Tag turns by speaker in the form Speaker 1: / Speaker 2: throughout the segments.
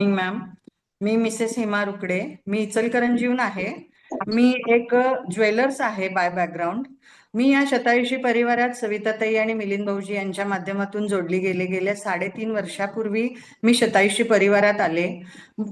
Speaker 1: Ma'am, मी Mrs Hema रुकडे. मी इचलकरंजीहून आहे. मी एक jewellers आहे बाय बॅकग्राऊंड. मी या शतायुषी परिवारात सविताताई आणि मिलिंद भाऊजी यांच्या माध्यमातून जोडली गेले. गेल्या 3.5 वर्षापूर्वी मी शतायुषी परिवारात आले.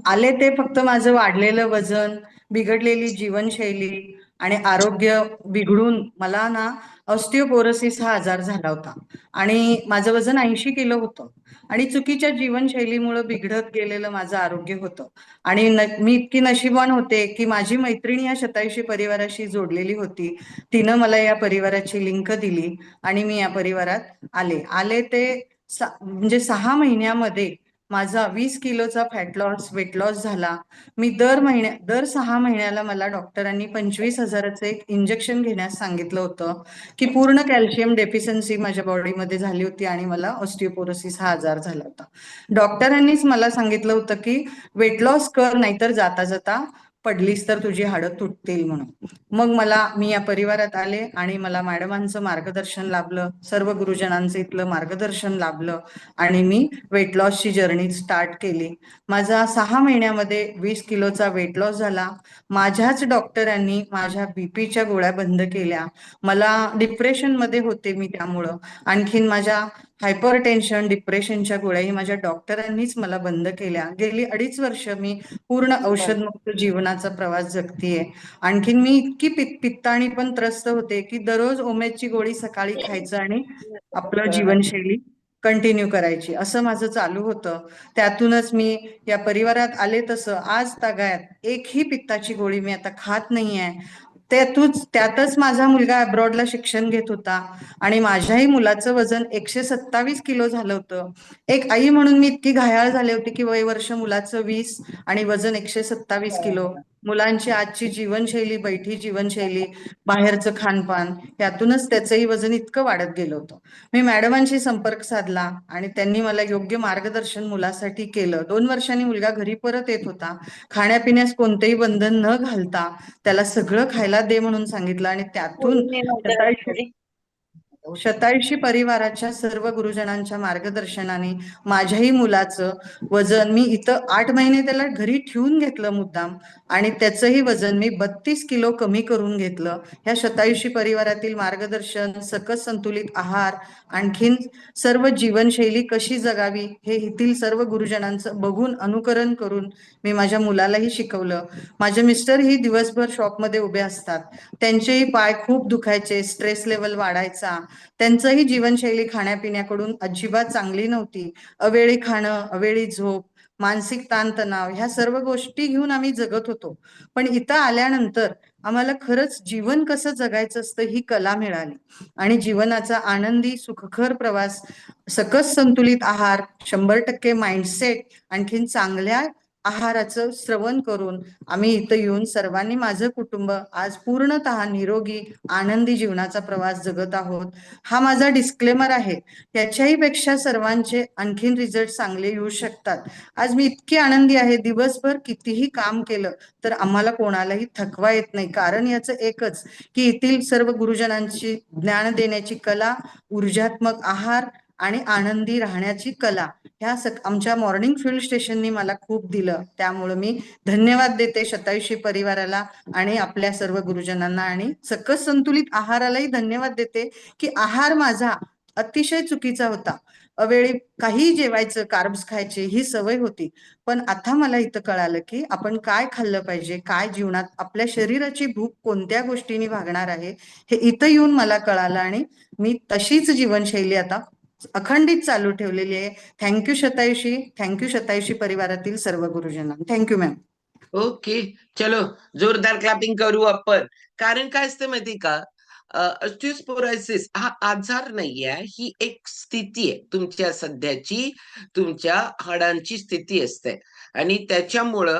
Speaker 1: आले ते फक्त माझं वाढलेलं वजन, बिघडलेली जीवनशैली आणि आरोग्य बिघडून मला ना ऑस्टिओपोरोसिस हा आजार झाला होता आणि माझं वजन 80 किलो होतं आणि चुकीच्या जीवनशैलीमुळे बिघडत गेलेलं माझं आरोग्य होतं. आणि मी इतकी नशीबवान होते की माझी मैत्रिणी या शतायुषी परिवाराशी जोडलेली होती. तिनं मला या परिवाराची लिंक दिली आणि मी या परिवारात आले. ते म्हणजे 6 महिन्यामध्ये माझा 20 किलोचा फॅट लॉस, वेट लॉस झाला. मी दर 6 महिन्याला मला डॉक्टरांनी 25,000चं एक इंजेक्शन घेण्यास सांगितलं होतं की पूर्ण कॅल्शियम डेफिशियन्सी माझ्या बॉडीमध्ये झाली होती आणि मला ऑस्टिओपोरोसिस हा आजार झाला होता. डॉक्टरांनीच मला सांगितलं होतं की वेट लॉस कर, नाहीतर जाता जाता पडलीस तर तुझी हाडं तुटतील म्हणून. मग मी या परिवारात आले आणि मला मॅडमांचं मार्गदर्शन लाभलं, सर्व गुरुजनांचं इथलं मार्गदर्शन लाभलं आणि मी वेट लॉसची जर्नी स्टार्ट केली. माझा 6 महिन्यामध्ये 20 किलोचा वेट लॉस झाला. माझ्याच डॉक्टरांनी माझ्या बीपीच्या गोळ्या बंद केल्या. मला डिप्रेशनमध्ये होते मी त्यामुळं. आणखीन माझ्या हायपर टेन्शन, डिप्रेशनच्या गोळ्याही माझ्या डॉक्टरांनीच मला बंद केल्या. गेली 2.5 वर्ष मी पूर्ण औषधमुक्त जीवनाचा प्रवास जगतीये. आणखीन मी इतकी पित्तानी पण त्रस्त होते की दररोज ओमेची गोळी सकाळी खायचं आणि आपलं जीवनशैली कंटिन्यू करायची, असं माझं चालू होतं. त्यातूनच मी या परिवारात आले. तसं आज तागायत एकही पित्ताची गोळी मी आता खात नाहीये. त्यातच माझा मुलगा अब्रॉडला शिक्षण घेत होता आणि माझ्याही मुलाचं वजन 127 किलो झालं होतं. एक आई म्हणून मी इतकी घायाळ झाले होते की वय वर्ष मुलाचं 20 आणि वजन 127 किलो. मुलांची आजची जीवनशैली, बैठी जीवनशैली, बाहेरचं खानपान, यातूनच त्याचंही वजन इतकं वाढत गेलं होतं. मी मॅडमांशी संपर्क साधला आणि त्यांनी मला योग्य मार्गदर्शन मुलासाठी केलं. 2 वर्षांनी मुलगा घरी परत येत होता. खाण्यापिण्यास कोणतेही बंधन न घालता त्याला सगळं खायला दे म्हणून सांगितलं आणि त्यातून शतायुषी परिवाराच्या सर्व गुरुजनांच्या मार्गदर्शनाने माझ्याही मुलाचं वजन मी इथं 8 महिने त्याला घरी ठेवून घेतलं मुद्दाम आणि त्याचंही वजन मी 32 किलो कमी करून घेतलं. ह्या शतायुषी परिवारातील मार्गदर्शन, सकस संतुलित आहार, आणखीन सर्व जीवनशैली कशी जगावी हे इथील सर्व गुरुजनांचं बघून अनुकरण करून मी माझ्या मुलालाही शिकवलं. माझे मिस्टर ही दिवसभर शॉपमध्ये उभे असतात. त्यांचेही पाय खूप दुखायचे, स्ट्रेस लेवल वाढायचा. त्यांचंही जीवनशैली खाण्यापिण्याकडून अजिबात चांगली नव्हती. अवेळी खाणं, अवेळी झोप, मानसिक ताणतणाव, ह्या सर्व गोष्टी घेऊन आम्ही जगत होतो. पण इथं आल्यानंतर आम्हाला खरंच जीवन कसं जगायचं असतं ही कला मिळाली आणि जीवनाचा आनंदी सुखकर प्रवास, सकस संतुलित आहार, 100% माइंडसेट, आणखीन चांगल्या आहाराचं श्रवण करून आम्ही इथं येऊन सर्वांनी, माझं कुटुंब आज पूर्णतः निरोगी आनंदी जीवनाचा प्रवास जगत आहोत. हा माझा डिस्क्लेमर आहे. त्याच्याही पेक्षा सर्वांचे आणखीन रिझल्ट चांगले येऊ शकतात. आज मी इतकी आनंदी आहे. दिवसभर कितीही काम केलं तर आम्हाला कोणालाही थकवा येत नाही. कारण याचं एकच की येथील सर्व गुरुजनांची ज्ञान देण्याची कला, ऊर्जात्मक आहार आणि आनंदी राहण्याची कला ह्या आमच्या मॉर्निंग फील्ड स्टेशननी मला खूप दिलं. त्यामुळे मी धन्यवाद देते शतायुषी परिवाराला आणि आपल्या सर्व गुरुजनांना आणि सकस संतुलित आहारालाही धन्यवाद देते की आहार माझा अतिशय चुकीचा होता. अवेळी काही जेवायचं, कार्ब्स खायचे ही सवय होती. पण आता मला इथं कळालं की आपण काय खाल्लं पाहिजे, काय जीवनात आपल्या शरीराची भूक कोणत्या गोष्टींनी भागणार आहे हे इथं येऊन मला कळालं आणि मी तशीच जीवनशैली आता अखंडित चालू ठेवलेली आहे. थँक्यू शतायुषी, थँक्यू शतायुषी परिवारातील सर्व गुरुजनांना. Thank you ma'am.
Speaker 2: ओके, चलो जोरदार क्लॅपिंग करू आपण. कारण काय असतं माहिती का, ऑस्टिओस्पोरोसिस हा आजार नाहीये, ही एक स्थिती आहे तुमच्या सध्याची, तुमच्या हाडांची स्थिती असते आणि त्याच्यामुळं